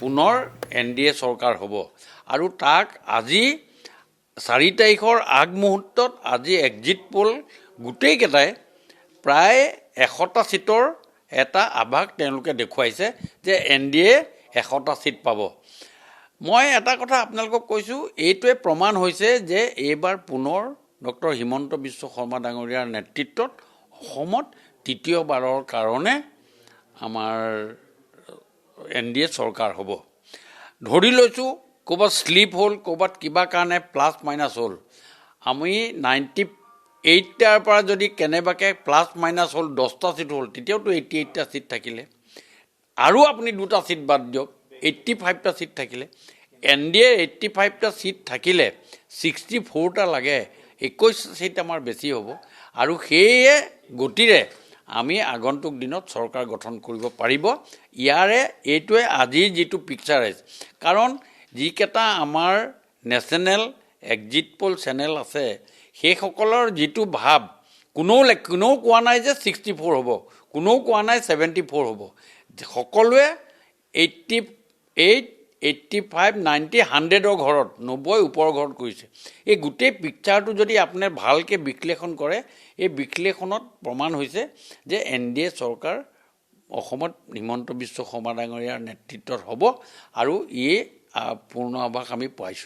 পুনৰ NDA চৰকাৰ হ'ব আৰু তাক আজি 4 তাৰিখৰ আগমুহূৰ্তত আজি এক্সিট পোল গোটেইকেইটাই প্ৰায় 100টা সিটৰ এটা আভাস তেওঁলোকে দেখুৱাইছে যে NDA 100টা সিট পাব। মই এটা কথা আপোনালোকক কৈছোঁ, এইটোৱে প্ৰমাণ হৈছে যে এইবাৰ পুনৰ ডক্টৰ হিমন্ত বিশ্ব শৰ্মা ডাঙৰীয়াৰ নেতৃত্বত অসমত তৃতীয়বাৰৰ কাৰণে আমাৰ NDA চৰকাৰ হ'ব। ধৰি লৈছোঁ ক'ৰবাত শ্লিপ হ'ল, ক'ৰবাত কিবা কাৰণে প্লাছ মাইনাছ হ'ল। আমি 98টাৰ পৰা যদি কেনেবাকৈ প্লাছ মাইনাছ হ'ল 10টা সিট হ'ল, তেতিয়াওতো 88টা সিট থাকিলে। আৰু আপুনি 2টা সিট বাদ দিয়ক, 85টা সিট থাকিলে। NDA 85টা সিট থাকিলে 64টা লাগে, 21 সিট আমাৰ বেছি হ'ব। আৰু সেয়ে গতিৰে আমি আগন্তুক দিনত চৰকাৰ গঠন কৰিব পাৰিব। ইয়াৰে এইটোৱে আজিৰ যিটো পিকচাৰাইজ, কাৰণ যিকেইটা আমাৰ নেশ্যনেল এক্সিট পোল চেনেল আছে সেইসকলৰ যিটো ভাৱ, কোনেও কোৱা নাই যে 64 হ'ব, কোনেও কোৱা নাই 74 হ'ব। সকলোৱে 88, 85, 90, 100ৰ ঘৰত, 90 ওপৰৰ ঘৰত কৰিছে। এই গোটেই পিকচাৰটো যদি আপুনি ভালকৈ বিশ্লেষণ কৰে, এই বিশ্লেষণত প্ৰমাণ হৈছে যে NDA চৰকাৰ অসমত হিমন্ত বিশ্ব শৰ্মা ডাঙৰীয়াৰ নেতৃত্বত হ'ব আৰু এই পূৰ্ণ আভাস আমি পাইছোঁ।